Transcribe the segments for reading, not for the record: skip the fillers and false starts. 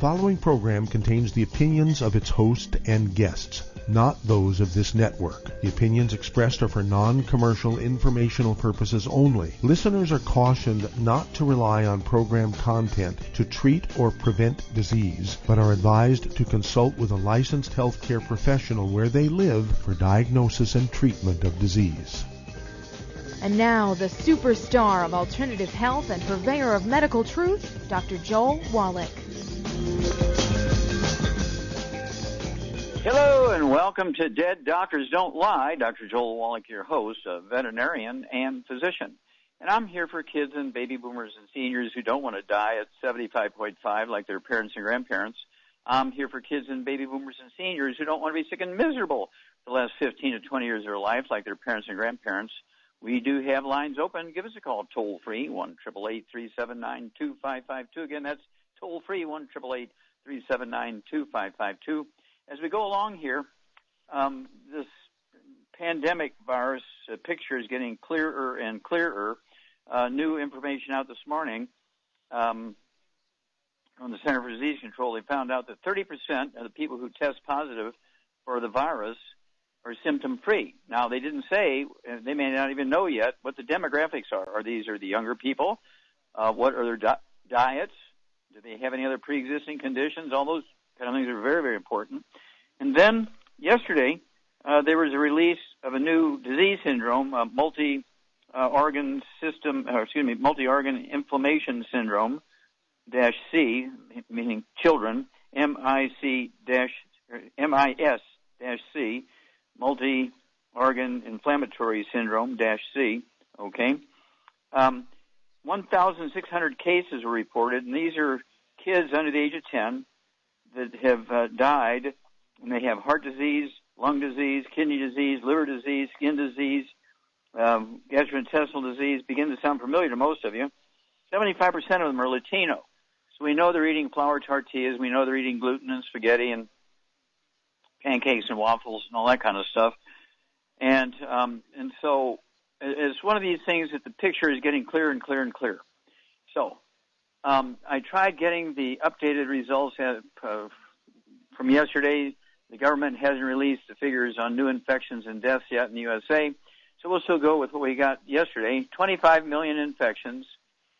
following program contains the opinions of its host and guests, not those of this network. The opinions expressed are for non-commercial informational purposes only. Listeners are cautioned not to rely on program content to treat or prevent disease, but are advised to consult with a licensed healthcare professional where they live for diagnosis and treatment of disease. And now, the superstar of alternative health and purveyor of medical truth, Dr. Joel Wallach. Hello and welcome to Dead Doctors Don't Lie. Dr. Joel Wallach, your host, a veterinarian and physician. And I'm here for kids and baby boomers and seniors who don't want to die at 75.5 like their parents and grandparents. I'm here for kids and baby boomers and seniors who don't want to be sick and miserable for the last 15 to 20 years of their life like their parents and grandparents. We do have lines open. Give us a call toll-free, 1-888-379-2552. Again, that's toll-free, 1-888-379-2552. As we go along here, this pandemic virus picture is getting clearer and clearer. New information out this morning from the Center for Disease Control. They found out that 30% of the people who test positive for the virus are symptom-free. Now, they didn't say, they may not even know yet, what the demographics are. Are the younger people? What are their diets? Do they have any other pre-existing conditions? All those kind of things are very, very important. And then, yesterday, there was a release of a new disease syndrome, multi-organ inflammation syndrome, -C, meaning children, MIS-C, multi-organ inflammatory syndrome, -C, okay? 1,600 cases were reported, and these are kids under the age of 10 that have died, and they have heart disease, lung disease, kidney disease, liver disease, skin disease, gastrointestinal disease. Begin to sound familiar to most of you. 75% of them are Latino. So we know they're eating flour tortillas. We know they're eating gluten and spaghetti and pancakes and waffles and all that kind of stuff. And so it's one of these things that the picture is getting clearer and clearer and clearer. So I tried getting the updated results from yesterday. The government hasn't released the figures on new infections and deaths yet in the USA. So we'll still go with what we got yesterday. 25 million infections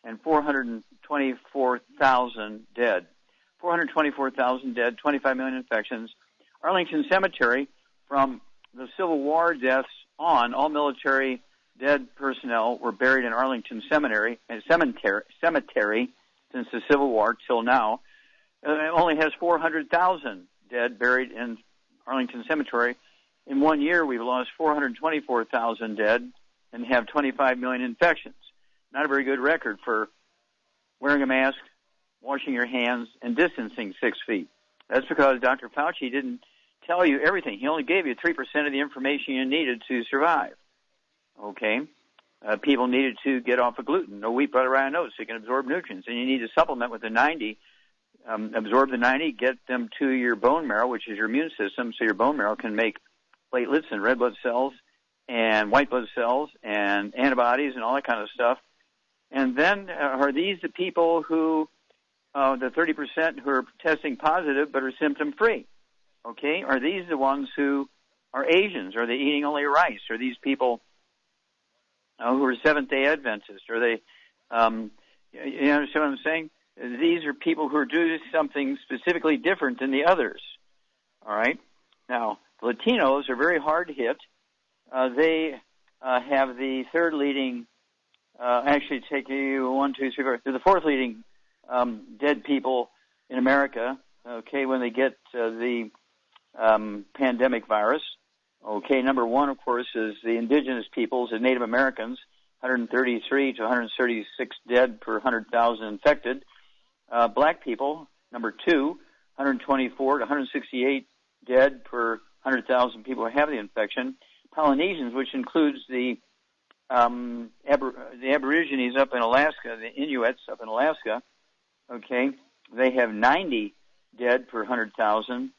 and 424,000 dead. 424,000 dead, 25 million infections. Arlington Cemetery, from the Civil War deaths on, all military dead personnel were buried in Arlington cemetery since the Civil War till now. It only has 400,000 dead buried in Arlington Cemetery. In 1 year, we've lost 424,000 dead and have 25 million infections. Not a very good record for wearing a mask, washing your hands, and distancing 6 feet. That's because Dr. Fauci didn't tell you everything. He only gave you 3% of the information you needed to survive. Okay? People needed to get off of gluten, no wheat, butter, rye, and oats, so you can absorb nutrients. And you need to supplement with the 90, absorb the 90, get them to your bone marrow, which is your immune system, so your bone marrow can make platelets and red blood cells and white blood cells and antibodies and all that kind of stuff. And then are these the people who, the 30% who are testing positive but are symptom-free? Okay, are these the ones who are Asians? Are they eating only rice? Are these people who are Seventh-day Adventists? Are they, you understand what I'm saying? These are people who are doing something specifically different than the others. All right? Now, Latinos are very hard hit. They have the third leading, actually take you 1, 2, 3, 4, they're the fourth leading dead people in America, okay, when they get the pandemic virus. Okay, number one, of course, is the indigenous peoples and Native Americans, 133 to 136 dead per 100,000 infected. Black people, number two, 124 to 168 dead per 100,000 people who have the infection. Polynesians, which includes the Aborigines up in Alaska, the Inuits up in Alaska, okay, they have 90 dead per 100,000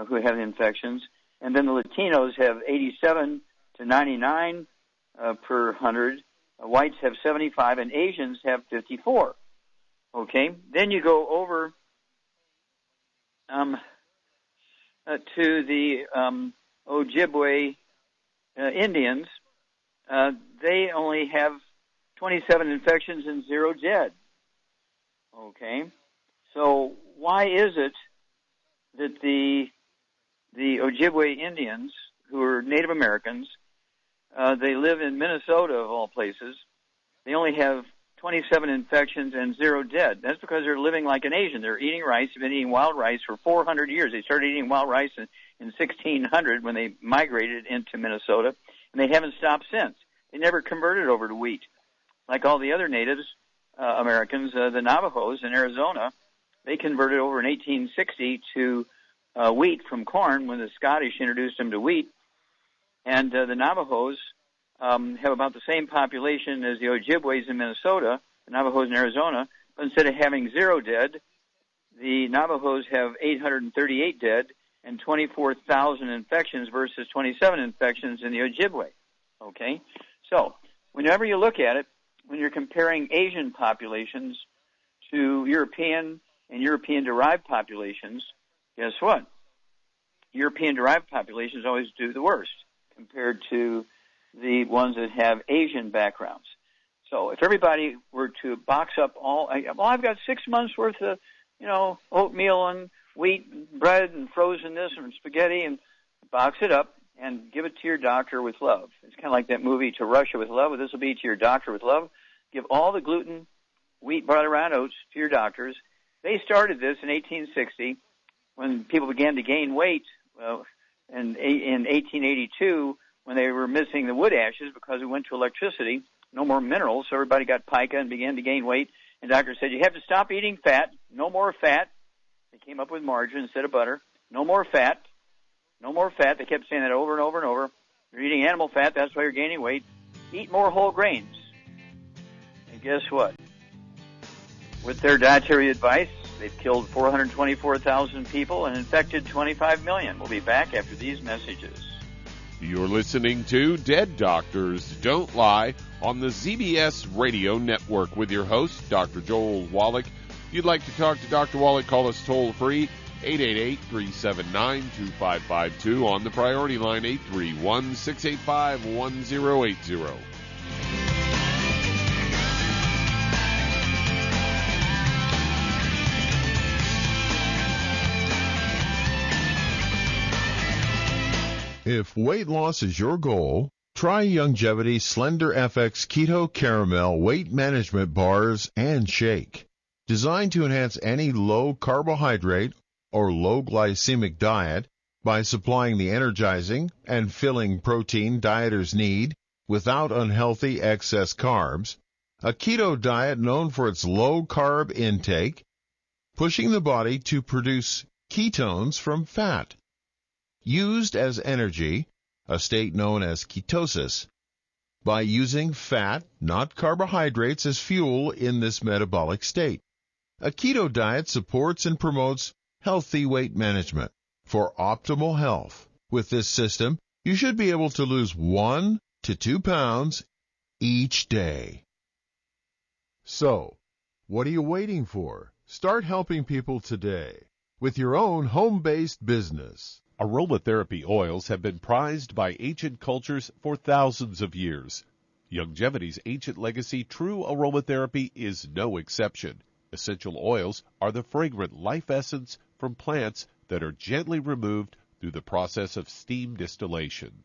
who have the infections. And then the Latinos have 87 to 99 per 100. Whites have 75, and Asians have 54. Okay? Then you go over to the Ojibwe Indians, they only have 27 infections and 0 dead. Okay, so why is it that the Ojibwe Indians, who are Native Americans, they live in Minnesota of all places, they only have 27 infections and 0 dead? That's because they're living like an Asian. They're eating rice. They've been eating wild rice for 400 years. They started eating wild rice in 1600 when they migrated into Minnesota, and they haven't stopped since. They never converted over to wheat. Like all the other natives, Americans, the Navajos in Arizona, they converted over in 1860 to wheat from corn when the Scottish introduced them to wheat. And the Navajos have about the same population as the Ojibways in Minnesota, the Navajos in Arizona, but instead of having 0 dead, the Navajos have 838 dead and 24,000 infections versus 27 infections in the Ojibwe. Okay? So, whenever you look at it, when you're comparing Asian populations to European and European-derived populations, guess what? European-derived populations always do the worst compared to the ones that have Asian backgrounds. So if everybody were to box up I've got 6 months worth of, oatmeal and wheat and bread and frozen this and spaghetti, and box it up and give it to your doctor with love. It's kind of like that movie To Russia with Love. This will be to your doctor with love. Give all the gluten, wheat, barley, and oats to your doctors. They started this in 1860 when people began to gain weight. In 1882, when they were missing the wood ashes because we went to electricity, no more minerals, so everybody got pica and began to gain weight. And the doctor said, you have to stop eating fat, no more fat. They came up with margarine instead of butter. No more fat, no more fat. They kept saying that over and over and over. You're eating animal fat, that's why you're gaining weight. Eat more whole grains. And guess what? With their dietary advice, they've killed 424,000 people and infected 25 million. We'll be back after these messages. You're listening to Dead Doctors Don't Lie on the ZBS Radio Network with your host, Dr. Joel Wallach. If you'd like to talk to Dr. Wallach, call us toll-free, 888-379-2552 on the priority line, 831-685-1080. If weight loss is your goal, try Youngevity's Slender FX Keto Caramel Weight Management Bars and Shake. Designed to enhance any low-carbohydrate or low-glycemic diet by supplying the energizing and filling protein dieters need without unhealthy excess carbs, a keto diet known for its low-carb intake, pushing the body to produce ketones from fat. Used as energy, a state known as ketosis, by using fat, not carbohydrates, as fuel in this metabolic state. A keto diet supports and promotes healthy weight management for optimal health. With this system, you should be able to lose 1 to 2 pounds each day. So, what are you waiting for? Start helping people today with your own home-based business. Aromatherapy oils have been prized by ancient cultures for thousands of years. Youngevity's ancient legacy, True Aromatherapy, is no exception. Essential oils are the fragrant life essence from plants that are gently removed through the process of steam distillation.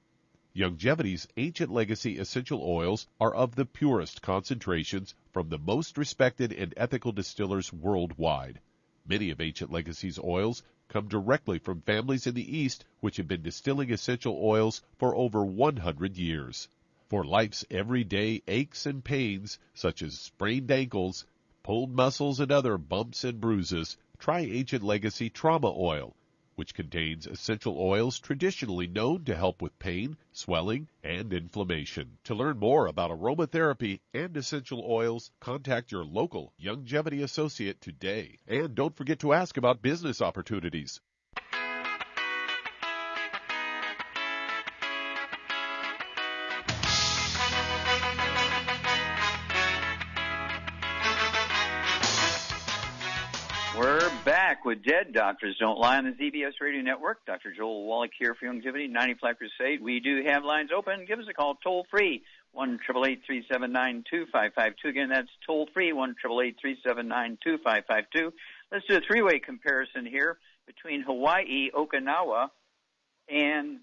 Youngevity's ancient legacy essential oils are of the purest concentrations from the most respected and ethical distillers worldwide. Many of Ancient Legacy's oils come directly from families in the East which have been distilling essential oils for over 100 years. For life's everyday aches and pains, such as sprained ankles, pulled muscles, and other bumps and bruises, try Ancient Legacy Trauma Oil, which contains essential oils traditionally known to help with pain, swelling, and inflammation. To learn more about aromatherapy and essential oils, contact your local Youngevity associate today. And don't forget to ask about business opportunities. with Dead Doctors Don't Lie on the ZBS Radio Network. Dr. Joel Wallach here for Longevity, 90 Flat Crusade. We do have lines open. Give us a call toll-free, 1-888-379-2552. Again, that's toll-free, 1-888-379-2552. Let's do a three-way comparison here between Hawaii, Okinawa, and,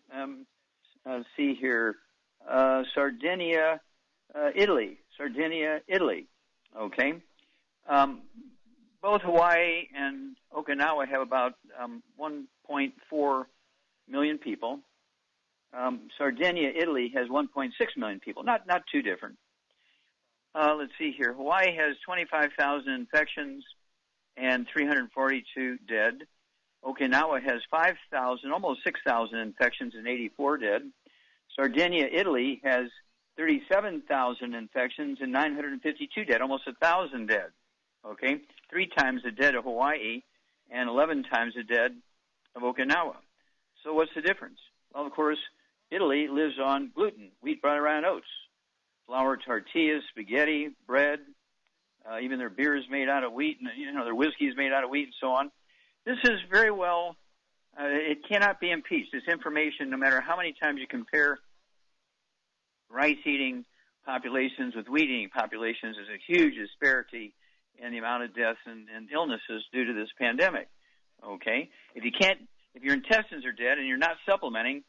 see here, Sardinia, Italy. Sardinia, Italy. Okay. Both Hawaii and Okinawa have about 1.4 million people. Sardinia, Italy has 1.6 million people. Not too different. Let's see here. Hawaii has 25,000 infections and 342 dead. Okinawa has 5,000, almost 6,000 infections and 84 dead. Sardinia, Italy has 37,000 infections and 952 dead, almost 1,000 dead. Okay, 3 times the dead of Hawaii and 11 times the dead of Okinawa. So what's the difference? Well, of course, Italy lives on gluten, wheat, butter, and oats, flour, tortillas, spaghetti, bread, even their beer is made out of wheat, and their whiskey is made out of wheat, and so on. This is very well, it cannot be impeached. This information, no matter how many times you compare rice-eating populations with wheat-eating populations, there's a huge disparity in the amount of deaths and illnesses due to this pandemic. Okay? If your intestines are dead and you're not supplementing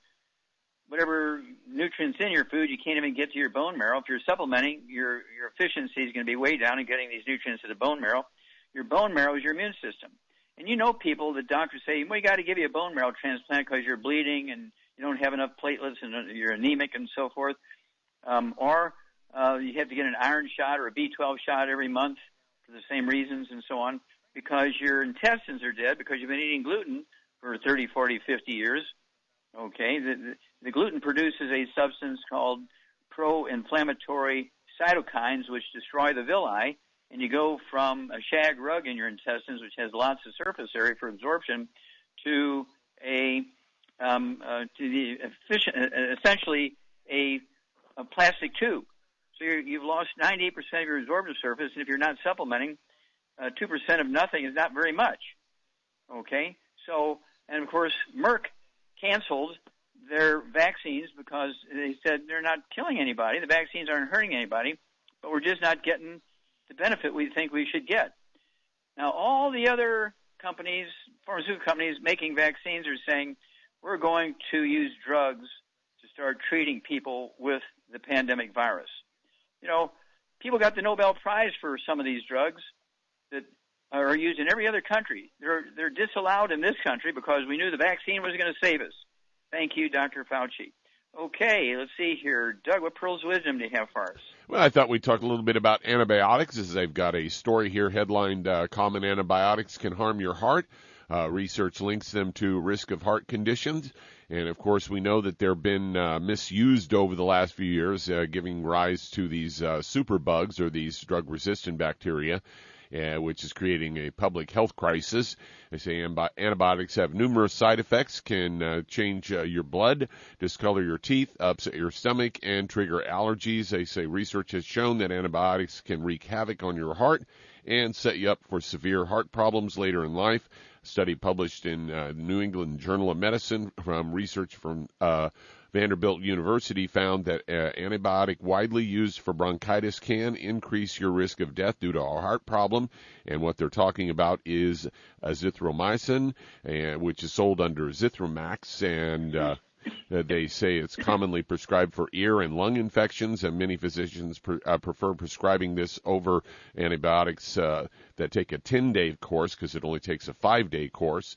whatever nutrients in your food, you can't even get to your bone marrow. If you're supplementing, your efficiency is going to be way down in getting these nutrients to the bone marrow. Your bone marrow is your immune system. And people, the doctors say, well, you got to give you a bone marrow transplant because you're bleeding and you don't have enough platelets and you're anemic and so forth. Or you have to get an iron shot or a B12 shot every month for the same reasons and so on, because your intestines are dead because you've been eating gluten for 30, 40, 50 years. Okay, the gluten produces a substance called pro-inflammatory cytokines, which destroy the villi, and you go from a shag rug in your intestines, which has lots of surface area for absorption, to essentially a plastic tube. So you've lost 98% of your absorptive surface, and if you're not supplementing, 2% of nothing is not very much. Okay, so, and of course, Merck canceled their vaccines because they said they're not killing anybody. The vaccines aren't hurting anybody, but we're just not getting the benefit we think we should get. Now, all the other companies, pharmaceutical companies making vaccines are saying we're going to use drugs to start treating people with the pandemic virus. People got the Nobel Prize for some of these drugs that are used in every other country. They're disallowed in this country because we knew the vaccine was going to save us. Thank you, Dr. Fauci. Okay, let's see here. Doug, what pearls of wisdom do you have for us? Well, I thought we'd talk a little bit about antibiotics, as they've got a story here headlined, Common Antibiotics Can Harm Your Heart. Research links them to risk of heart conditions. And, of course, we know that they've been misused over the last few years, giving rise to these superbugs or these drug-resistant bacteria, which is creating a public health crisis. They say antibiotics have numerous side effects, can change your blood, discolor your teeth, upset your stomach, and trigger allergies. They say research has shown that antibiotics can wreak havoc on your heart and set you up for severe heart problems later in life. A study published in the New England Journal of Medicine from research from Vanderbilt University found that antibiotic widely used for bronchitis can increase your risk of death due to a heart problem. And what they're talking about is Azithromycin, which is sold under Azithromax, and they say it's commonly prescribed for ear and lung infections, and many physicians prefer prescribing this over antibiotics that take a 10-day course because it only takes a 5-day course.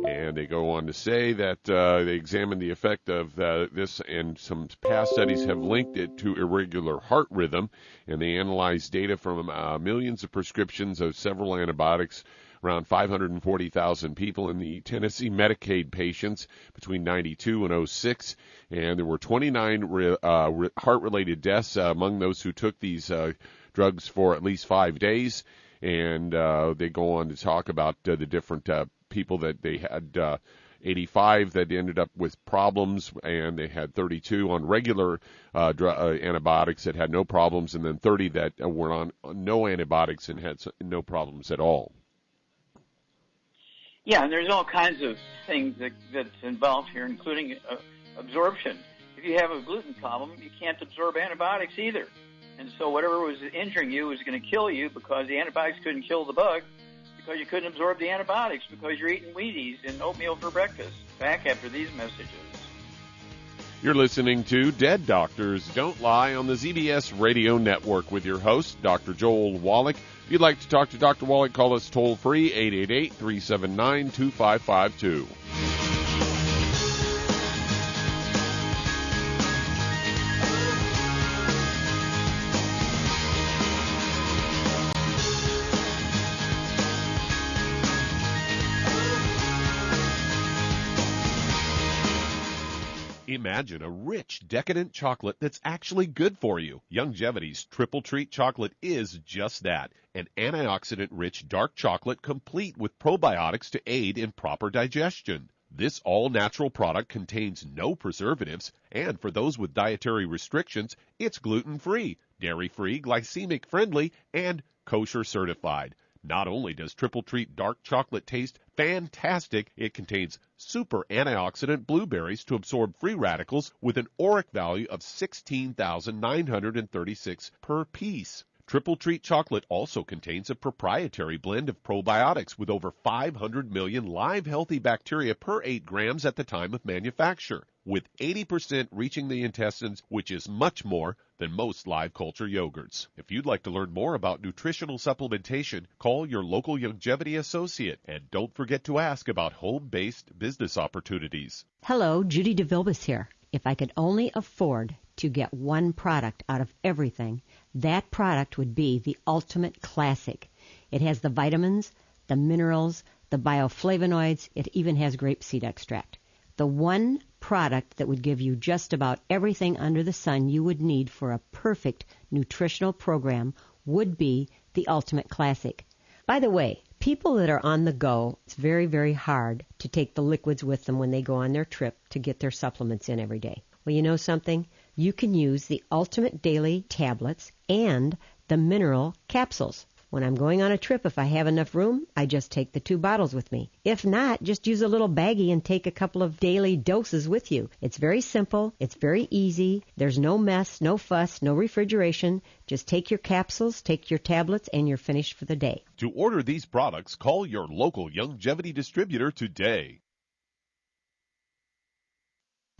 And they go on to say that they examined the effect of this, and some past studies have linked it to irregular heart rhythm, and they analyzed data from millions of prescriptions of several antibiotics, around 540,000 people in the Tennessee Medicaid patients between 92 and 06, and there were 29 heart-related deaths among those who took these drugs for at least 5 days, and they go on to talk about the different people that they had 85 that ended up with problems, and they had 32 on regular antibiotics that had no problems, and then 30 that were on no antibiotics and had no problems at all. Yeah, and there's all kinds of things that's involved here, including absorption. If you have a gluten problem, you can't absorb antibiotics either. And so whatever was injuring you was going to kill you because the antibiotics couldn't kill the bug, because you couldn't absorb the antibiotics, because you're eating Wheaties and oatmeal for breakfast. Back after these messages. You're listening to Dead Doctors Don't Lie on the ZBS Radio Network with your host, Dr. Joel Wallach. If you'd like to talk to Dr. Wallach, call us toll-free, 888-379-2552. Imagine a rich, decadent chocolate that's actually good for you. Youngevity's Triple Treat chocolate is just that, an antioxidant-rich dark chocolate complete with probiotics to aid in proper digestion. This all-natural product contains no preservatives, and for those with dietary restrictions, it's gluten-free, dairy-free, glycemic-friendly, and kosher certified. Not only does Triple Treat dark chocolate taste fantastic, it contains super antioxidant blueberries to absorb free radicals with an ORAC value of 16,936 per piece. Triple Treat chocolate also contains a proprietary blend of probiotics with over 500 million live healthy bacteria per 8 grams at the time of manufacture, with 80% reaching the intestines, which is much more than most live culture yogurts. If you'd like to learn more about nutritional supplementation, call your local Youngevity associate, and don't forget to ask about home-based business opportunities. Hello, Judy DeVilbus here. If I could only afford to get one product out of everything, that product would be the Ultimate Classic. It has the vitamins, the minerals, the bioflavonoids. It even has grapeseed extract. The one product that would give you just about everything under the sun you would need for a perfect nutritional program would be the Ultimate Classic. By the way, people that are on the go, it's very, very hard to take the liquids with them when they go on their trip to get their supplements in every day. Well, you know something? You can use the Ultimate Daily Tablets and the Mineral Capsules. When I'm going on a trip, if I have enough room, I just take the 2 bottles with me. If not, just use a little baggie and take a couple of daily doses with you. It's very simple. It's very easy. There's no mess, no fuss, no refrigeration. Just take your capsules, take your tablets, and you're finished for the day. To order these products, call your local Youngevity distributor today.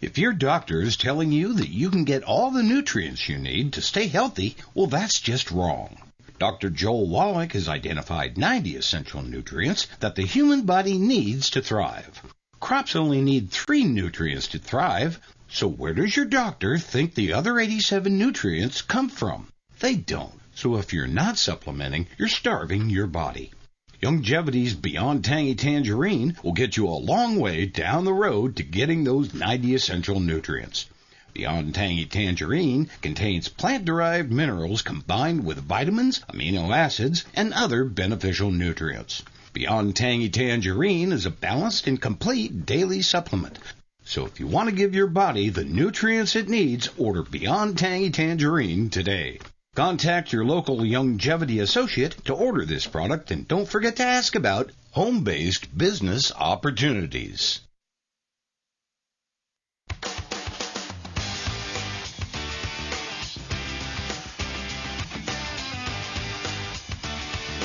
If your doctor is telling you that you can get all the nutrients you need to stay healthy, well, that's just wrong. Dr. Joel Wallach has identified 90 essential nutrients that the human body needs to thrive. Crops only need 3 nutrients to thrive, so where does your doctor think the other 87 nutrients come from? They don't. So if you're not supplementing, you're starving your body. Youngevity's Beyond Tangy Tangerine will get you a long way down the road to getting those 90 essential nutrients. Beyond Tangy Tangerine contains plant-derived minerals combined with vitamins, amino acids, and other beneficial nutrients. Beyond Tangy Tangerine is a balanced and complete daily supplement. So if you want to give your body the nutrients it needs, order Beyond Tangy Tangerine today. Contact your local Youngevity associate to order this product, and don't forget to ask about home-based business opportunities.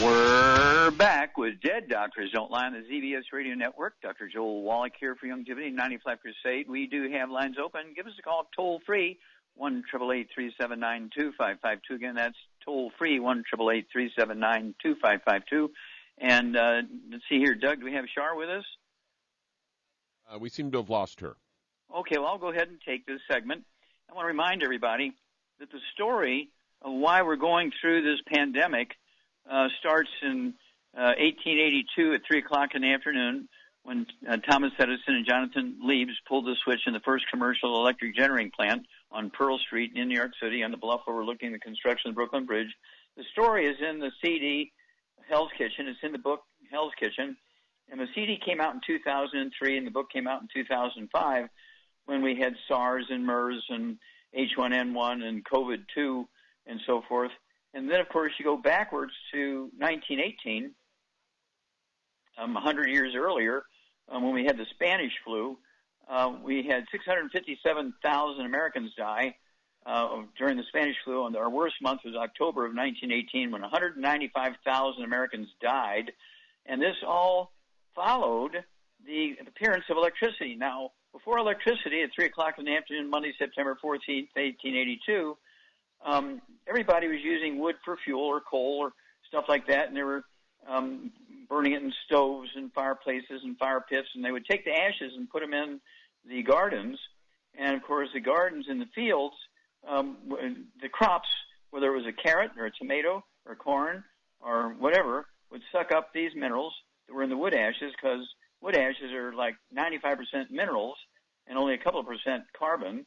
We're back with Dead Doctors Don't Lie on the ZBS Radio Network. Dr. Joel Wallach here for Youngevity 95 Crusade. We do have lines open. Give us a call toll-free, 1-888-379-2552. Again, that's toll-free, 1-888-379-2552. And let's see here, Doug, do we have Shar with us? We seem to have lost her. Okay, well, I'll go ahead and take this segment. I want to remind everybody that the story of why we're going through this pandemic starts in 1882 at 3 o'clock in the afternoon when Thomas Edison and Jonathan Leibs pulled the switch in the first commercial electric generating plant on Pearl Street in New York City on the bluff overlooking the construction of the Brooklyn Bridge. The story is in the CD, Hell's Kitchen. It's in the book, Hell's Kitchen. And the CD came out in 2003, and the book came out in 2005 when we had SARS and MERS and H1N1 and COVID-2 and so forth. And then, of course, you go backwards to 1918, 100 years earlier, when we had the Spanish flu, we had 657,000 Americans die during the Spanish flu. And our worst month was October of 1918, when 195,000 Americans died. And this all followed the appearance of electricity. Now, before electricity, at 3 o'clock in the afternoon, Monday, September 14th, 1882, everybody was using wood for fuel or coal or stuff like that, and they were burning it in stoves and fireplaces and fire pits, and they would take the ashes and put them in the gardens. And, of course, the gardens in the fields, the crops, whether it was a carrot or a tomato or corn or whatever, would suck up these minerals that were in the wood ashes, because wood ashes are like 95% minerals and only a couple of percent carbon,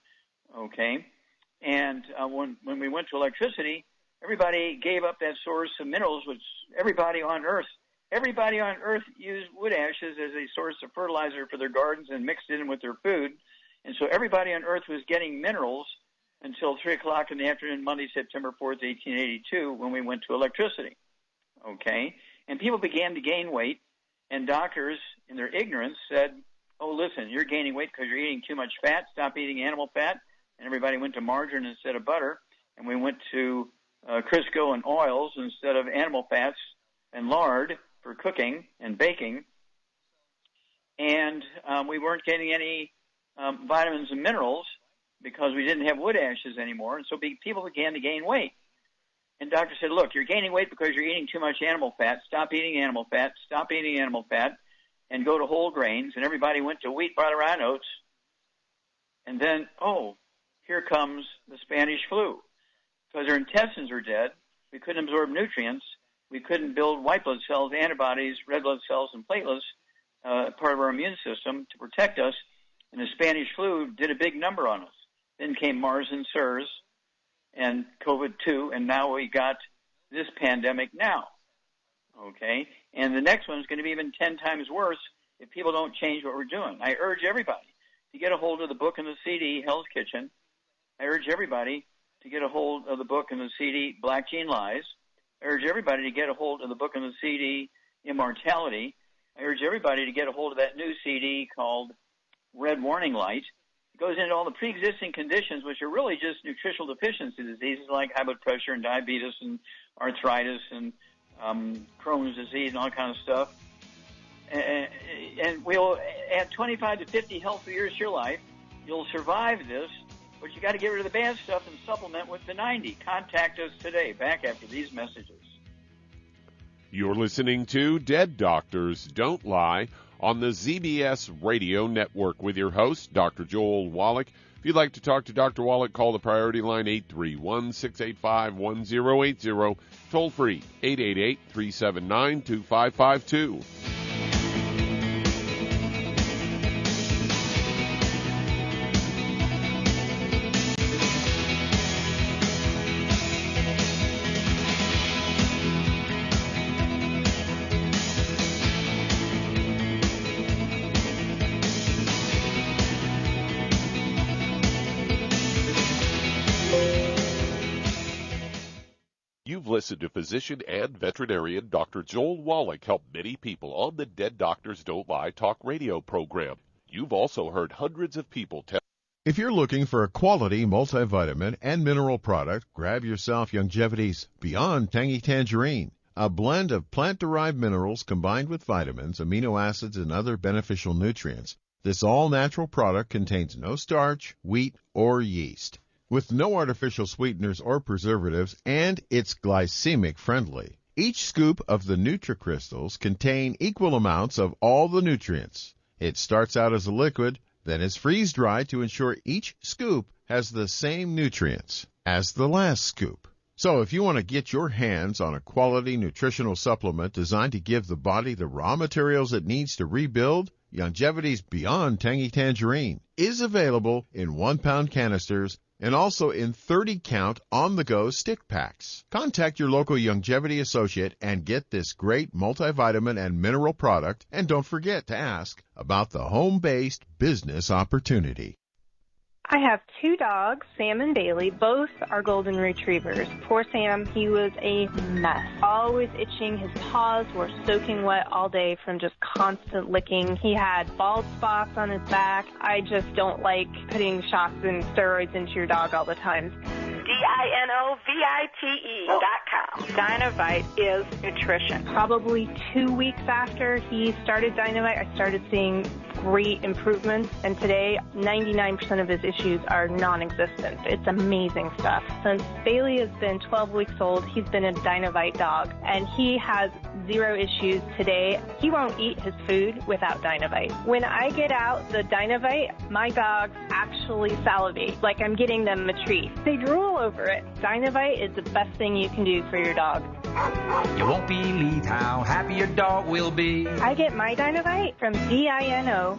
okay? And when we went to electricity, everybody gave up that source of minerals, which everybody on Earth used wood ashes as a source of fertilizer for their gardens and mixed it in with their food. And so everybody on Earth was getting minerals until 3 o'clock in the afternoon, Monday, September 4th, 1882, when we went to electricity, okay? And people began to gain weight, and doctors, in their ignorance, said, oh, listen, you're gaining weight because you're eating too much fat. Stop eating animal fat. And everybody went to margarine instead of butter, and we went to Crisco and oils instead of animal fats and lard for cooking and baking. And we weren't getting any vitamins and minerals because we didn't have wood ashes anymore, and so people began to gain weight. And doctor said, look, you're gaining weight because you're eating too much animal fat. Stop eating animal fat. Stop eating animal fat, and go to whole grains. And everybody went to wheat, barley, rye, and oats. And then, here comes the Spanish flu. Because our intestines are dead, we couldn't absorb nutrients, we couldn't build white blood cells, antibodies, red blood cells, and platelets, part of our immune system, to protect us. And the Spanish flu did a big number on us. Then came Mars and SARS and COVID-2, and now we got this pandemic now, okay? And the next one's going to be even 10 times worse if people don't change what we're doing. I urge everybody to get a hold of the book and the CD, Hell's Kitchen. I urge everybody to get a hold of the book and the CD, Black Gene Lies. I urge everybody to get a hold of the book and the CD, Immortality. I urge everybody to get a hold of that new CD called Red Warning Light. It goes into all the pre-existing conditions, which are really just nutritional deficiency diseases like high blood pressure and diabetes and arthritis and Crohn's disease and all kind of stuff. And we'll add 25 to 50 healthy years to your life. You'll survive this, but you got to get rid of the bad stuff and supplement with the 90. Contact us today. Back after these messages. You're listening to Dead Doctors Don't Lie on the ZBS Radio Network with your host, Dr. Joel Wallach. If you'd like to talk to Dr. Wallach, call the priority line 831-685-1080, toll free 888-379-2552. You've listened to physician and veterinarian Dr. Joel Wallach help many people on the Dead Doctors Don't Lie talk radio program. You've also heard hundreds of people tell. If you're looking for a quality multivitamin and mineral product, grab yourself Longevity's Beyond Tangy Tangerine, a blend of plant-derived minerals combined with vitamins, amino acids, and other beneficial nutrients. This all-natural product contains no starch, wheat, or yeast, with no artificial sweeteners or preservatives, and it's glycemic friendly. Each scoop of the NutriCrystals contain equal amounts of all the nutrients. It starts out as a liquid, then is freeze-dried to ensure each scoop has the same nutrients as the last scoop. So if you want to get your hands on a quality nutritional supplement designed to give the body the raw materials it needs to rebuild, Longevity's Beyond Tangy Tangerine is available in 1-pound canisters and also in 30-count on-the-go stick packs. Contact your local Longevity associate and get this great multivitamin and mineral product, and don't forget to ask about the home-based business opportunity. I have two dogs, Sam and Bailey. Both are golden retrievers. Poor Sam, he was a mess. Always itching. His paws were soaking wet all day from just constant licking. He had bald spots on his back. I just don't like putting shots and steroids into your dog all the time. DINOVITE.com. Dinovite is nutrition. Probably 2 weeks after he started Dinovite, I started seeing great improvements, and today 99% of his issues are non-existent. It's amazing stuff. Since Bailey has been 12 weeks old, he's been a Dinovite dog, and he has 0 issues today. He won't eat his food without Dinovite. When I get out the Dinovite, my dogs actually salivate, like I'm getting them a treat. They drool over it. Dinovite is the best thing you can do for your dog. You won't believe how happy your dog will be. I get my Dinovite from DINOVITE.com.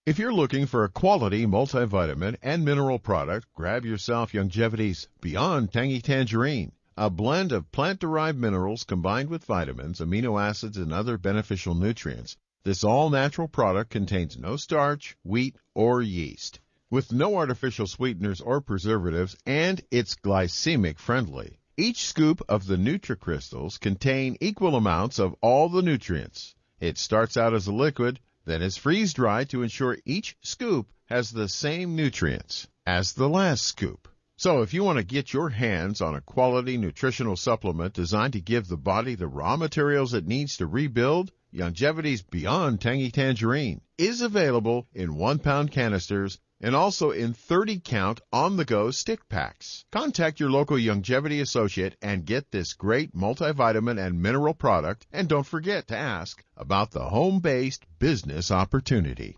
If you're looking for a quality multivitamin and mineral product, grab yourself Youngevity's Beyond Tangy Tangerine, a blend of plant-derived minerals combined with vitamins, amino acids, and other beneficial nutrients. This all-natural product contains no starch, wheat, or yeast, with no artificial sweeteners or preservatives, and it's glycemic friendly. Each scoop of the NutriCrystals contain equal amounts of all the nutrients. It starts out as a liquid, then is freeze-dried to ensure each scoop has the same nutrients as the last scoop. So if you want to get your hands on a quality nutritional supplement designed to give the body the raw materials it needs to rebuild, Youngevity's Beyond Tangy Tangerine is available in 1-pound canisters and also in 30-count on-the-go stick packs. Contact your local Youngevity associate and get this great multivitamin and mineral product, and don't forget to ask about the home-based business opportunity.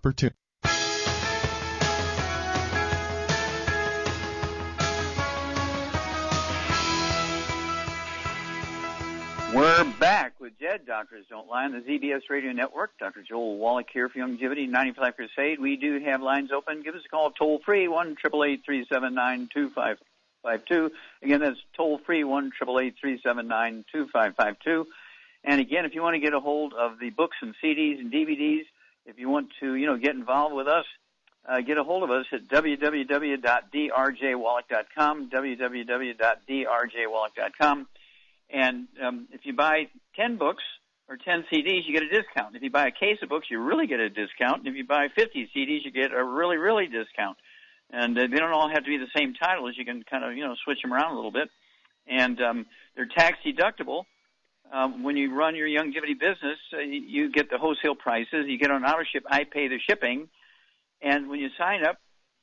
We're back with Jed, Doctors Don't Lie, on the ZBS Radio Network. Dr. Joel Wallach here for Youngevity 95 Crusade. We do have lines open. Give us a call toll-free, 1-888-379-2552. Again, that's toll-free, 1-888-379-2552. And again, if you want to get a hold of the books and CDs and DVDs, if you want to, get involved with us, get a hold of us at www.drjwallach.com, www.drjwallach.com. And if you buy 10 books or 10 CDs, you get a discount. If you buy a case of books, you really get a discount. And if you buy 50 CDs, you get a really, really discount. And they don't all have to be the same titles. You can kind of, switch them around a little bit. And they're tax deductible. When you run your Youngevity business, you get the wholesale prices. You get on auto ship. I pay the shipping. And when you sign up,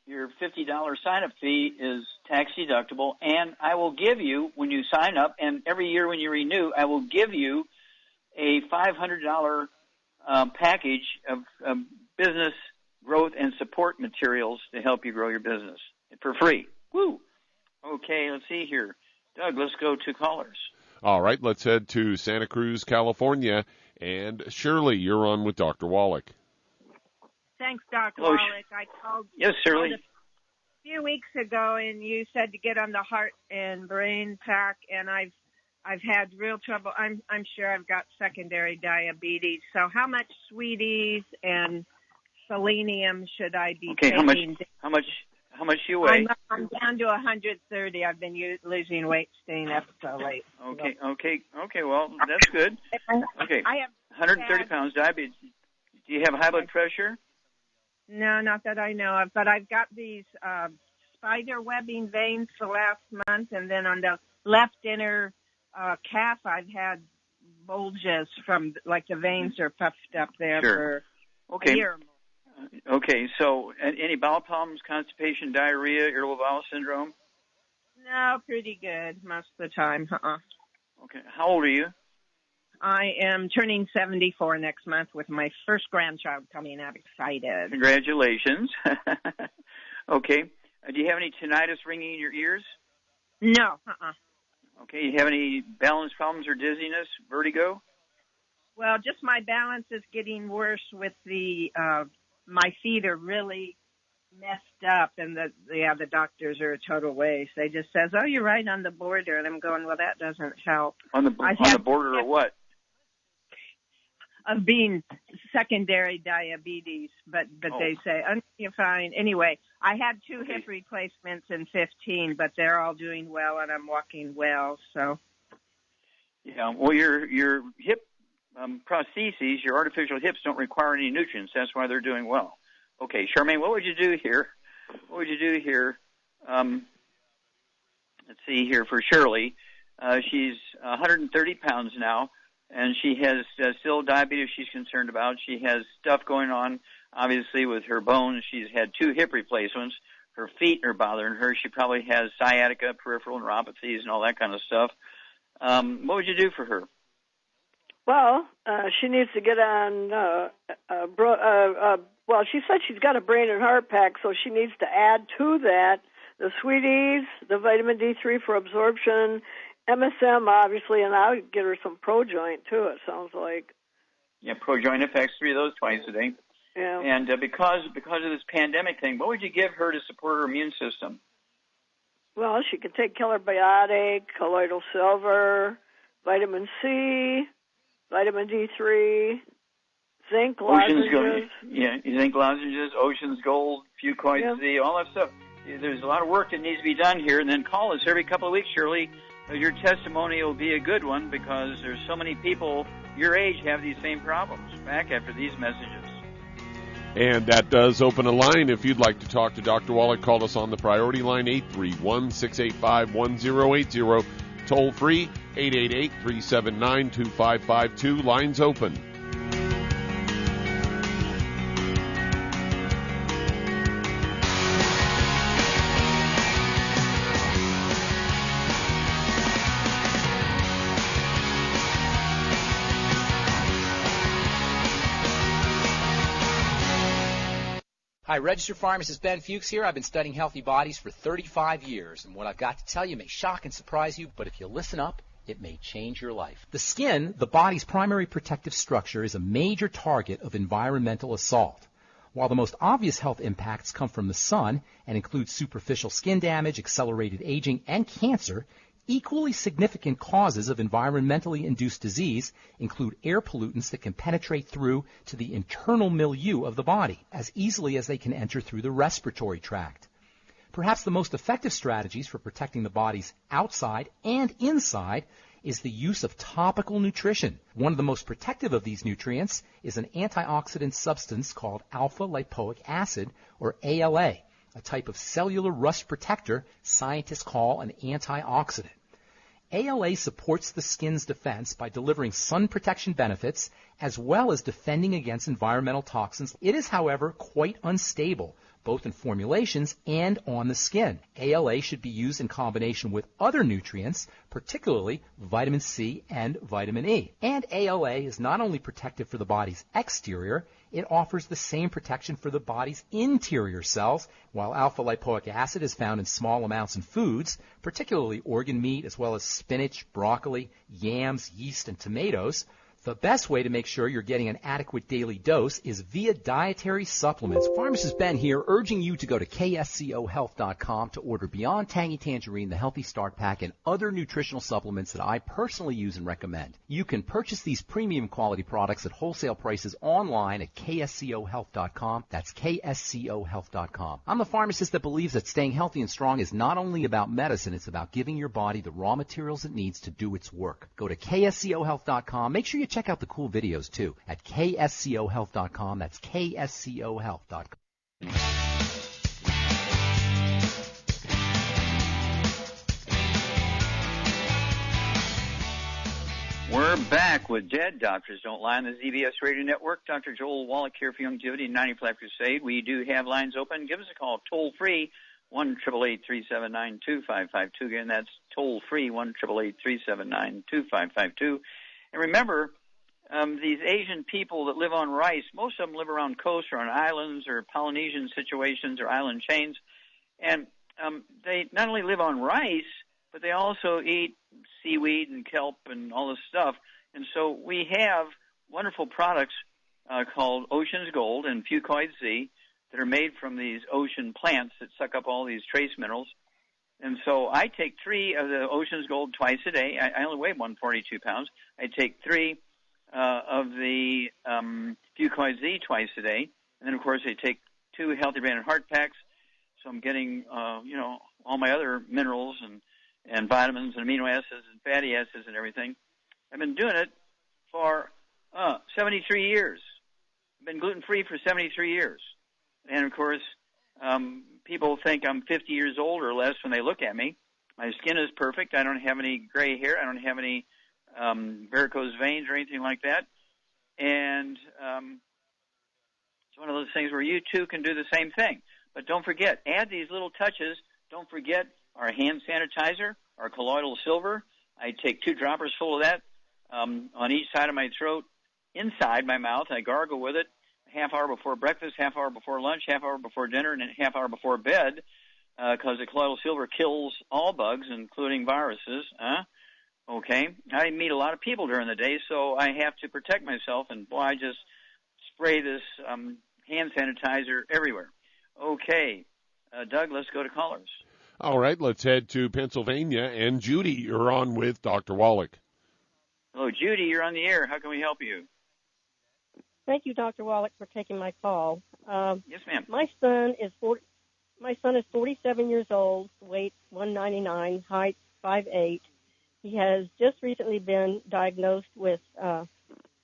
your $50 sign-up fee is tax deductible, and I will give you, when you sign up, and every year when you renew, I will give you a $500 package of business growth and support materials to help you grow your business for free. Woo! Okay, let's see here. Doug, let's go to callers. All right, let's head to Santa Cruz, California. And Shirley, you're on with Dr. Wallach. Thanks, Dr. Wallach. I called yes, Shirley. A few weeks ago, and you said to get on the heart and brain pack, and I've had real trouble. I'm sure I've got secondary diabetes. So how much sweeties and selenium should I be taking? How much you weigh? I'm down to 130. I've been losing weight, staying up so late. Okay. Well, that's good. Okay. I have 130 pounds diabetes. Do you have high blood pressure? No, not that I know of, but I've got these spider webbing veins the last month, and then on the left inner calf, I've had bulges from, like the veins are puffed up there for a year or more. Okay, so any bowel problems, constipation, diarrhea, irritable bowel syndrome? No, pretty good most of the time. Okay, how old are you? I am turning 74 next month with my first grandchild coming out. Excited. Congratulations. Okay. Do you have any tinnitus ringing in your ears? No. Okay. You have any balance problems or dizziness, vertigo? Well, just my balance is getting worse with the, my feet are really messed up, and the doctors are a total waste. They just says, oh, you're right on the border, and I'm going, well, that doesn't help. On the border of what? Of being secondary diabetes, but they say you're fine. Anyway, I had 2 hip replacements in 15, but they're all doing well, and I'm walking well. So, yeah. Well, your hip prostheses, your artificial hips, don't require any nutrients. That's why they're doing well. Okay, Charmaine, what would you do here? Let's see here for Shirley. She's 130 pounds now, and she has still diabetes she's concerned about. She has stuff going on, obviously, with her bones. She's had 2 hip replacements. Her feet are bothering her. She probably has sciatica, peripheral neuropathies, and all that kind of stuff. What would you do for her? Well, she needs to get on, well, she said she's got a brain and heart pack, so she needs to add to that the Sweeties, the vitamin D3 for absorption, MSM, obviously, and I'll get her some ProJoint, too, it sounds like. Yeah, ProJoint affects 3 of those twice a day. Yeah. And because of this pandemic thing, what would you give her to support her immune system? Well, she can take Killer Biotic, colloidal silver, vitamin C, vitamin D3, zinc lozenges. Zinc lozenges, Ocean's Gold, Fucoid Z, all that stuff. There's a lot of work that needs to be done here, and then call us every couple of weeks, Shirley. Your testimony will be a good one because there's so many people your age have these same problems. Back after these messages. And that does open a line. If you'd like to talk to Dr. Wallach, call us on the priority line, 831-685-1080. Toll free, 888-379-2552. Lines open. Hi, registered pharmacist Ben Fuchs here. I've been studying healthy bodies for 35 years, and what I've got to tell you may shock and surprise you, but if you listen up, it may change your life. The skin, the body's primary protective structure, is a major target of environmental assault. While the most obvious health impacts come from the sun and include superficial skin damage, accelerated aging, and cancer, equally significant causes of environmentally induced disease include air pollutants that can penetrate through to the internal milieu of the body as easily as they can enter through the respiratory tract. Perhaps the most effective strategies for protecting the body's outside and inside is the use of topical nutrition. One of the most protective of these nutrients is an antioxidant substance called alpha-lipoic acid, or ALA, a type of cellular rust protector scientists call an antioxidant. ALA supports the skin's defense by delivering sun protection benefits as well as defending against environmental toxins. It is, however, quite unstable, both in formulations and on the skin. ALA should be used in combination with other nutrients, particularly vitamin C and vitamin E. And ALA is not only protective for the body's exterior, it offers the same protection for the body's interior cells. While alpha-lipoic acid is found in small amounts in foods, particularly organ meat as well as spinach, broccoli, yams, yeast, and tomatoes, the best way to make sure you're getting an adequate daily dose is via dietary supplements. Pharmacist Ben here, urging you to go to kscohealth.com to order Beyond Tangy Tangerine, the Healthy Start Pack, and other nutritional supplements that I personally use and recommend. You can purchase these premium quality products at wholesale prices online at kscohealth.com. That's kscohealth.com. I'm the pharmacist that believes that staying healthy and strong is not only about medicine, it's about giving your body the raw materials it needs to do its work. Go to kscohealth.com. Make sure you check out the cool videos, too, at kscohealth.com. That's kscohealth.com. We're back with Dead Doctors Don't Lie on the ZBS Radio Network. Dr. Joel Wallach here for Longevity and 90 Flat Crusade. We do have lines open. Give us a call toll-free, 1-888-379-2552. Again, that's toll-free, 1-888-379-2552. And remember, these Asian people that live on rice, most of them live around coasts or on islands or Polynesian situations or island chains. And they not only live on rice, but they also eat seaweed and kelp and all this stuff. And so we have wonderful products called Ocean's Gold and Fucoid Z that are made from these ocean plants that suck up all these trace minerals. And so I take 3 of the Ocean's Gold twice a day. I only weigh 142 pounds. I take 3 of the Fucoid glucose Z twice a day. And then, of course, I take 2 healthy brain and heart packs. So I'm getting, all my other minerals and vitamins and amino acids and fatty acids and everything. I've been doing it for 73 years. I've been gluten-free for 73 years. And, of course, people think I'm 50 years old or less when they look at me. My skin is perfect. I don't have any gray hair. I don't have any varicose veins or anything like that. And it's one of those things where you, too, can do the same thing. But don't forget, add these little touches. Don't forget our hand sanitizer, our colloidal silver. I take 2 droppers full of that on each side of my throat, inside my mouth. I gargle with it half hour before breakfast, half hour before lunch, half hour before dinner, and a half hour before bed, because the colloidal silver kills all bugs, including viruses. Okay. I meet a lot of people during the day, so I have to protect myself, and boy, I just spray this hand sanitizer everywhere. Okay. Doug, let's go to callers. All right, let's head to Pennsylvania. And Judy, you're on with Dr. Wallach. Hello, Judy, you're on the air. How can we help you? Thank you, Dr. Wallach, for taking my call. Yes, ma'am. My son is 47 years old, weight 199, height 5'8". He has just recently been diagnosed with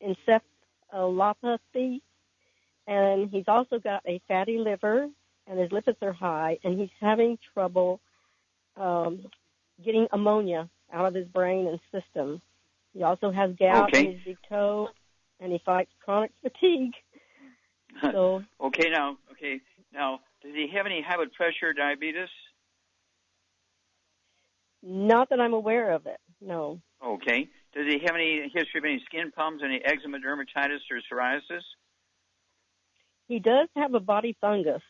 encephalopathy, and he's also got a fatty liver, and his lipids are high, and he's having trouble getting ammonia out of his brain and system. He also has gout in his big toe, and he fights chronic fatigue. So Okay, now, does he have any high blood pressure or diabetes? Not that I'm aware of it, no. Okay. Does he have any history of any skin problems, any eczema, dermatitis, or psoriasis? He does have a body fungus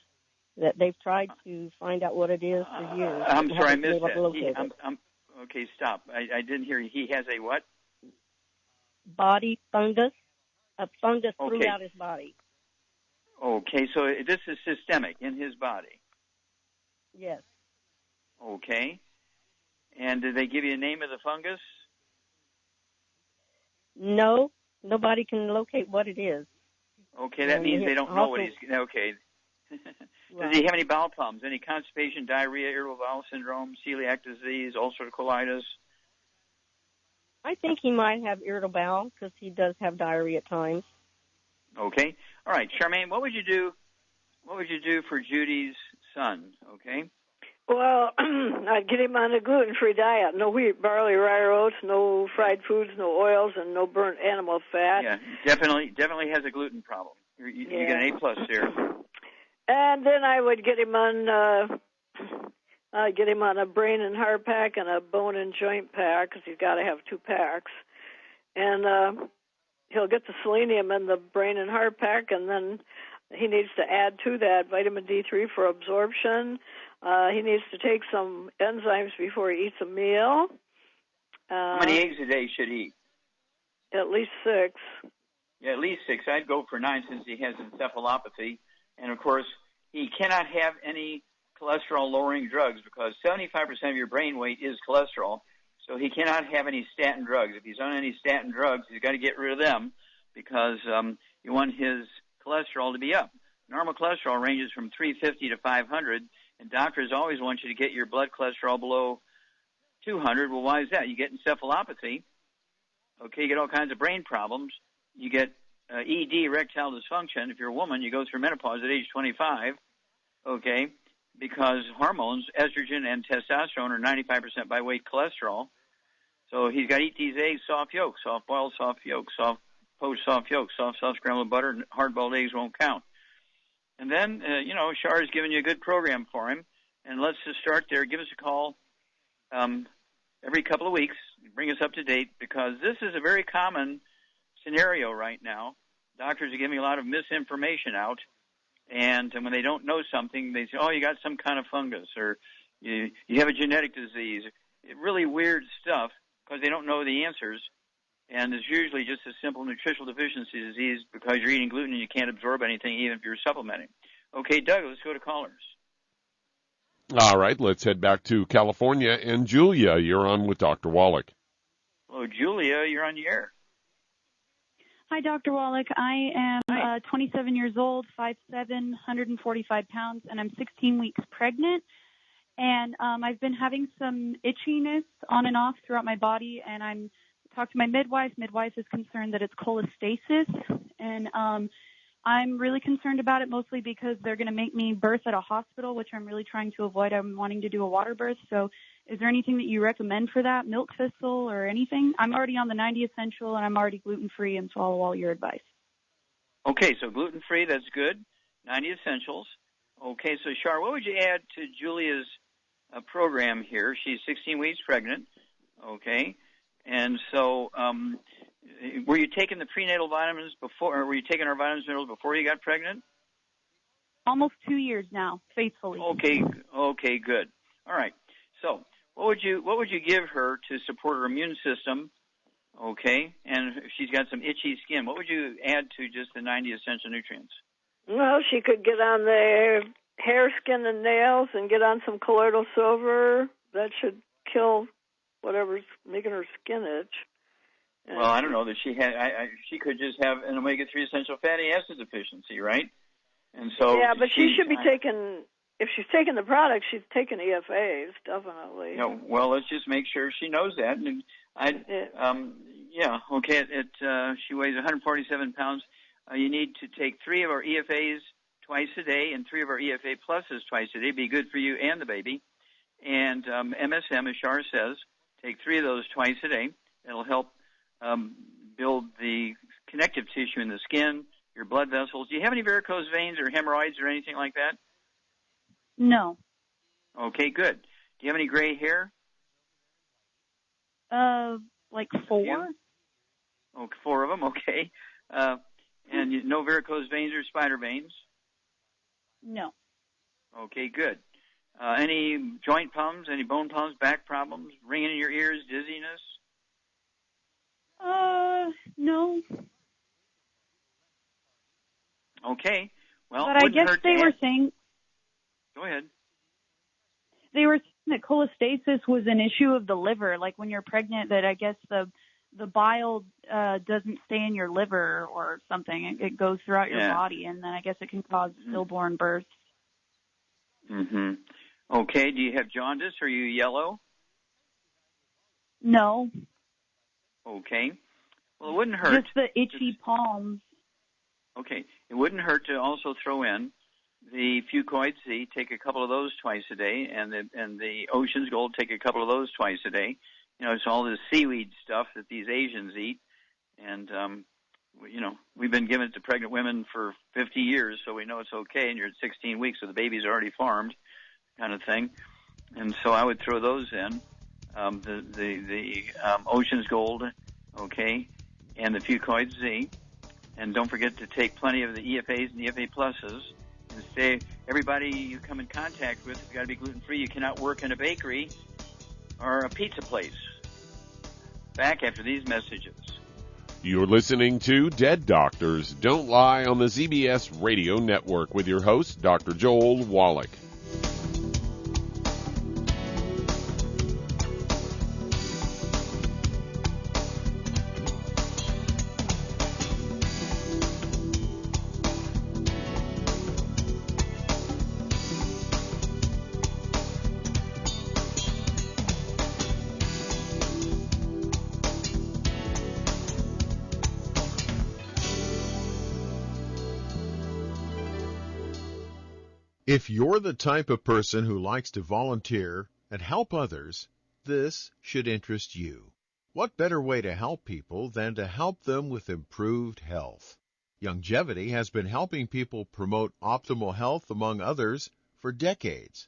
that they've tried to find out what it is for years. I'm sorry, I missed that. Okay, stop. I didn't hear you. He has a what? Body fungus. A fungus throughout his body. Okay, so this is systemic in his body. Yes. Okay. And did they give you a name of the fungus? No, nobody can locate what it is. Okay, that means they don't know what he's... Okay. Does he have any bowel problems? Any constipation, diarrhea, irritable bowel syndrome, celiac disease, ulcerative colitis? I think he might have irritable bowel because he does have diarrhea at times. Okay. All right, Charmaine, what would you do for Judy's son, okay? Well, I'd get him on a gluten-free diet. No wheat, barley, rye, or oats, no fried foods, no oils, and no burnt animal fat. Yeah, definitely has a gluten problem. You get an A+ there. And then I would get him on a brain and heart pack and a bone and joint pack because he's got to have 2 packs. And he'll get the selenium in the brain and heart pack, and then he needs to add to that vitamin D3 for absorption. He needs to take some enzymes before he eats a meal. How many eggs a day should he eat? At least 6. Yeah, at least 6. I'd go for 9 since he has encephalopathy. And, of course, he cannot have any cholesterol-lowering drugs because 75% of your brain weight is cholesterol. So he cannot have any statin drugs. If he's on any statin drugs, he's got to get rid of them because you want his cholesterol to be up. Normal cholesterol ranges from 350 to 500, and doctors always want you to get your blood cholesterol below 200. Well, why is that? You get encephalopathy. Okay, you get all kinds of brain problems. You get ED, erectile dysfunction. If you're a woman, you go through menopause at age 25, okay, because hormones, estrogen and testosterone, are 95% by weight cholesterol. So he's got to eat these eggs, soft yolks, soft-boiled soft yolks, soft poached soft yolks, soft scrambled butter, and hard-boiled eggs won't count. And then, Shar has given you a good program for him, and let's just start there. Give us a call every couple of weeks. Bring us up to date because this is a very common scenario right now. Doctors are giving a lot of misinformation out, and when they don't know something, they say, oh, you got some kind of fungus, or you have a genetic disease. Really weird stuff because they don't know the answers, and it's usually just a simple nutritional deficiency disease because you're eating gluten and you can't absorb anything even if you're supplementing. Okay, Doug, let's go to callers. All right, let's head back to California. And Julia, you're on with Dr. Wallach. Hello, Julia, you're on the air. Hi, Dr. Wallach. I I'm 27 years old, 5'7", 145 pounds, and I'm 16 weeks pregnant. And I've been having some itchiness on and off throughout my body, and I'm talked to my midwife. Midwife is concerned that it's cholestasis, and I'm really concerned about it, mostly because they're going to make me birth at a hospital, which I'm really trying to avoid. I'm wanting to do a water birth. So is there anything that you recommend for that, milk thistle or anything? I'm already on the 90 Essential, and I'm already gluten-free and follow all your advice. Okay, so gluten-free, that's good. 90 Essentials. Okay, so Shar, what would you add to Julia's program here? She's 16 weeks pregnant. Okay, and so were you taking the prenatal vitamins before, or were you taking our vitamins and minerals before you got pregnant? Almost 2 years now, faithfully. Okay, good. All right. So what would you give her to support her immune system? Okay, and if she's got some itchy skin, what would you add to just the 90 essential nutrients? Well, she could get on the hair, skin, and nails and get on some colloidal silver. That should kill whatever's making her skin itch. Well, I don't know that she had. She could just have an omega-3 essential fatty acid deficiency, right? And so yeah, but she should be taking. If she's taking the product, she's taking EFAs, definitely. No, well, let's just make sure she knows that. And okay. She weighs 147 pounds. You need to take 3 of our EFAs twice a day and 3 of our EFA pluses twice a day. Be good for you and the baby. And MSM, as Shar says, take 3 of those twice a day. It'll help build the connective tissue in the skin, your blood vessels. Do you have any varicose veins or hemorrhoids or anything like that? No. Okay, good. Do you have any gray hair? Like 4. Oh, 4 of them, okay. And no varicose veins or spider veins? No. Okay, good. Any joint problems, any bone problems, back problems, ringing in your ears, dizziness? No. Okay. Well, but I guess they were saying... Go ahead. They were saying that cholestasis was an issue of the liver, like when you're pregnant, that I guess the bile doesn't stay in your liver or something. It goes throughout your body, and then I guess it can cause stillborn births. Mm-hmm. Okay. Do you have jaundice? Are you yellow? No. Okay. Well, it wouldn't hurt. Just the itchy palms. Okay. It wouldn't hurt to also throw in the Fucoid C. Take a couple of those twice a day, and the Ocean's Gold. Take a couple of those twice a day. You know, it's all this seaweed stuff that these Asians eat, and we've been giving it to pregnant women for 50 years, so we know it's okay. And you're at 16 weeks, so the baby's already farmed, kind of thing. And so I would throw those in, the Ocean's Gold, okay, and the Fucoid Z. And don't forget to take plenty of the EFAs and the EFA pluses. And everybody you come in contact with has got to be gluten-free. You cannot work in a bakery or a pizza place. Back after these messages. You're listening to Dead Doctors Don't Lie on the ZBS Radio Network with your host, Dr. Joel Wallach. If you're the type of person who likes to volunteer and help others, this should interest you. What better way to help people than to help them with improved health? Youngevity has been helping people promote optimal health, among others, for decades.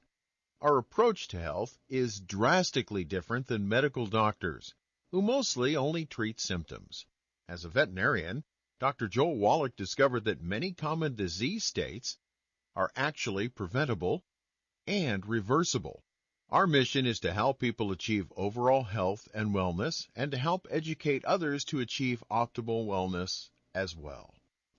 Our approach to health is drastically different than medical doctors, who mostly only treat symptoms. As a veterinarian, Dr. Joel Wallach discovered that many common disease states are actually preventable and reversible. Our mission is to help people achieve overall health and wellness and to help educate others to achieve optimal wellness as well.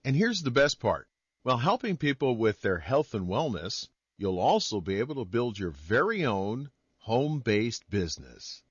And here's the best part. While helping people with their health and wellness, you'll also be able to build your very own home-based business.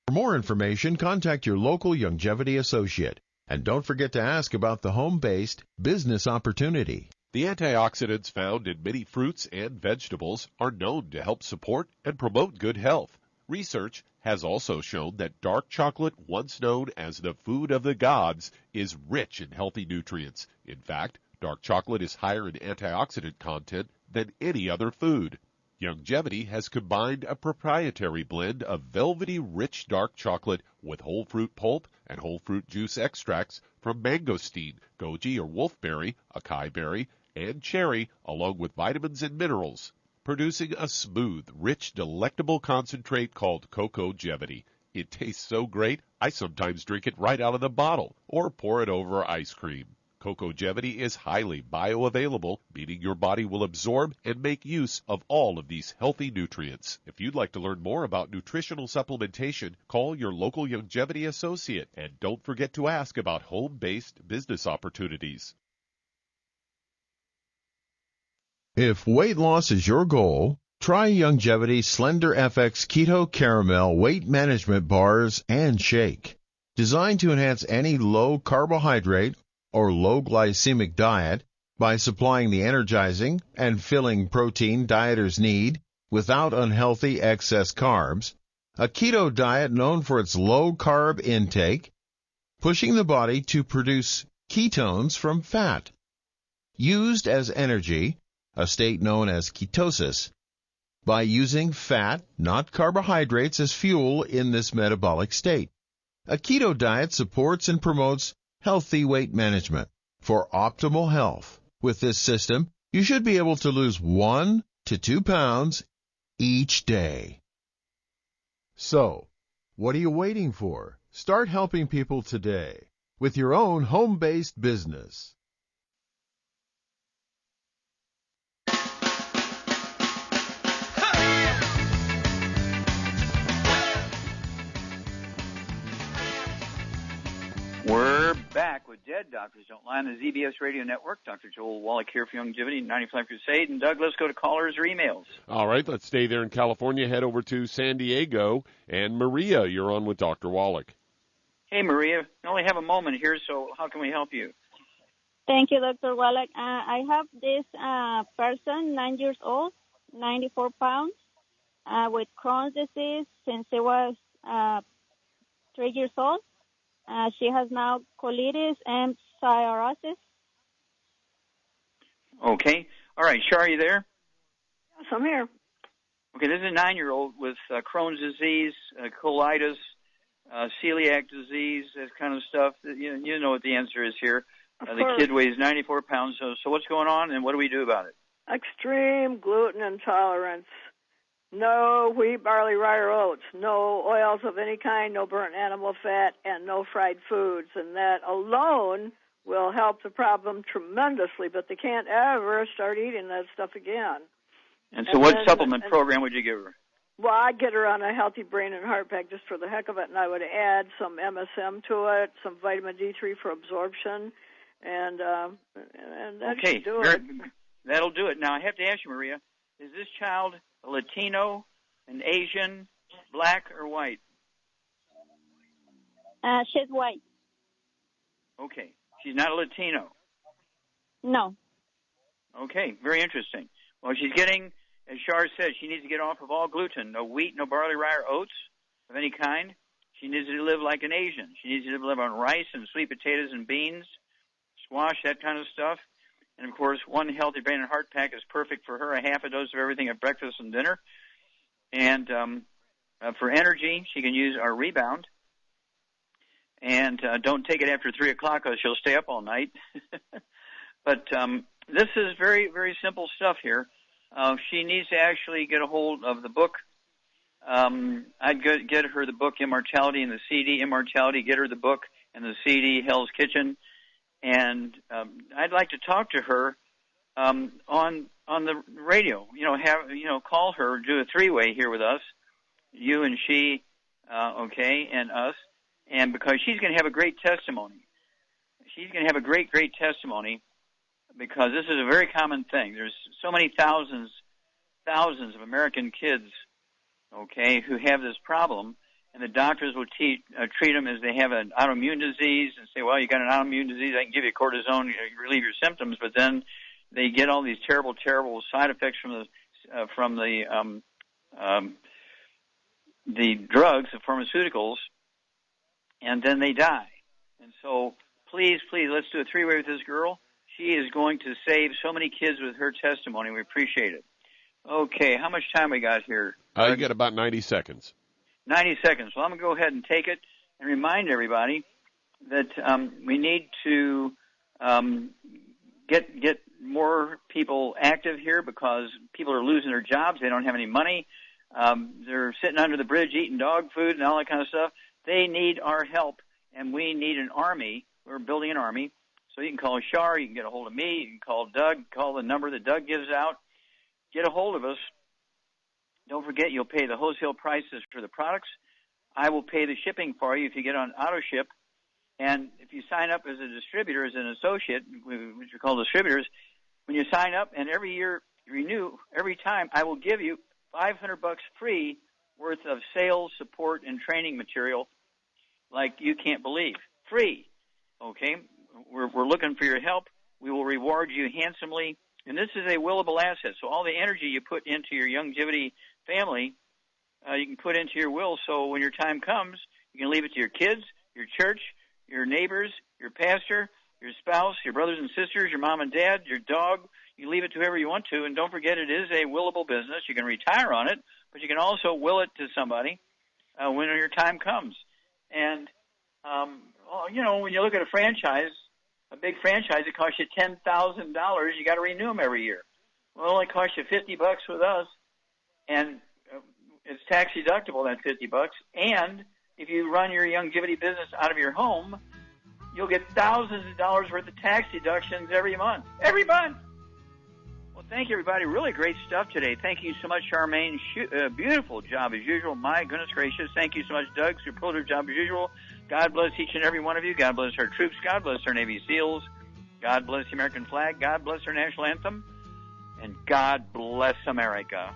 For more information, contact your local Youngevity associate. And don't forget to ask about the home-based business opportunity. The antioxidants found in many fruits and vegetables are known to help support and promote good health. Research has also shown that dark chocolate, once known as the food of the gods, is rich in healthy nutrients. In fact, dark chocolate is higher in antioxidant content than any other food. Youngevity has combined a proprietary blend of velvety rich dark chocolate with whole fruit pulp and whole fruit juice extracts from mangosteen, goji or wolfberry, acai berry, and cherry, along with vitamins and minerals, producing a smooth, rich, delectable concentrate called Cocogevity. It tastes so great, I sometimes drink it right out of the bottle or pour it over ice cream. Cocogevity is highly bioavailable, meaning your body will absorb and make use of all of these healthy nutrients. If you'd like to learn more about nutritional supplementation, call your local Youngevity associate, and don't forget to ask about home-based business opportunities. If weight loss is your goal, try Youngevity Slender FX Keto Caramel Weight Management Bars and Shake. Designed to enhance any low carbohydrate or low glycemic diet by supplying the energizing and filling protein dieters need without unhealthy excess carbs, a keto diet known for its low carb intake, pushing the body to produce ketones from fat, used as energy, a state known as ketosis, by using fat, not carbohydrates, as fuel in this metabolic state. A keto diet supports and promotes healthy weight management. For optimal health, with this system, you should be able to lose 1 to 2 pounds each day. So, what are you waiting for? Start helping people today with your own home-based business. We're back with Dead Doctors Don't Lie on the ZBS Radio Network. Dr. Joel Wallach here for Youngevity 95 Crusade. And Doug, let's go to callers or emails. All right, let's stay there in California. Head over to San Diego. And Maria, you're on with Dr. Wallach. Hey, Maria. We only have a moment here, so how can we help you? Thank you, Dr. Wallach. I have this person, 9 years old, 94 pounds, with Crohn's disease since she was 3 years old. She has now colitis and psoriasis. Okay. All right. Shar, are you there? Yes, I'm here. Okay, this is a 9-year-old with Crohn's disease, colitis, celiac disease, that kind of stuff. You know what the answer is here. The kid weighs 94 pounds. So what's going on, and what do we do about it? Extreme gluten intolerance. No wheat, barley, rye, or oats. No oils of any kind, no burnt animal fat, and no fried foods. And that alone will help the problem tremendously, but they can't ever start eating that stuff again. And so what supplement program would you give her? Well, I'd get her on a healthy brain and heart pack just for the heck of it, and I would add some MSM to it, some vitamin D3 for absorption, and that should do it. That'll do it. Now, I have to ask you, Maria, is this child a Latino, an Asian, black, or white? She's white. Okay. She's not a Latino? No. Okay. Very interesting. Well, she's getting, as Shar said, she needs to get off of all gluten. No wheat, no barley, rye, or oats of any kind. She needs to live like an Asian. She needs to live on rice and sweet potatoes and beans, squash, that kind of stuff. And, of course, one healthy brain and heart pack is perfect for her, a half a dose of everything at breakfast and dinner. And for energy, she can use our Rebound. And don't take it after 3 o'clock because she'll stay up all night. But this is very, very simple stuff here. She needs to actually get a hold of the book. I'd get her the book Immortality and the CD Immortality, get her the book and the CD Hell's Kitchen. And I'd like to talk to her on the radio. Call her, do a 3-way here with us, you and she, and us. And because she's going to have a great testimony. She's going to have a great, great testimony because this is a very common thing. There's so many thousands of American kids, who have this problem. and the doctors will treat them as they have an autoimmune disease and say, well, you got an autoimmune disease, I can give you cortisone, relieve your symptoms, but then they get all these terrible, terrible side effects from the drugs, the pharmaceuticals, and then they die. And so please, let's do a three-way with this girl. She is going to save so many kids with her testimony. We appreciate it. Okay, how much time we got here? You got about 90 seconds. 90 seconds. Well, I'm going to go ahead and take it and remind everybody that we need to get more people active here because people are losing their jobs. They don't have any money. They're sitting under the bridge eating dog food and all that kind of stuff. They need our help, and we need an army. We're building an army. So you can call Shar. You can get a hold of me. You can call Doug. Call the number that Doug gives out. Get a hold of us. Don't forget, you'll pay the wholesale prices for the products. I will pay the shipping for you if you get on auto ship. And if you sign up as a distributor, as an associate, which we call distributors, when you sign up and every year you renew, every time I will give you $500 free worth of sales, support, and training material like you can't believe. Free. Okay? We're looking for your help. We will reward you handsomely. And this is a willable asset. So all the energy you put into your longevity family, you can put into your will. So when your time comes, you can leave it to your kids, your church, your neighbors, your pastor, your spouse, your brothers and sisters, your mom and dad, your dog. You leave it to whoever you want to. And don't forget, it is a willable business. You can retire on it, but you can also will it to somebody when your time comes. And, when you look at a franchise, a big franchise, it costs you $10,000. You got to renew them every year. Well, it only costs you $50 with us, and it's tax deductible, that $50. And if you run your longevity business out of your home, you'll get thousands of dollars worth of tax deductions every month. Every month. Well, thank you, everybody. Really great stuff today. Thank you so much, Charmaine. Beautiful job as usual. My goodness gracious. Thank you so much, Doug. Superlative job as usual. God bless each and every one of you. God bless our troops. God bless our Navy SEALs. God bless the American flag. God bless our national anthem. And God bless America.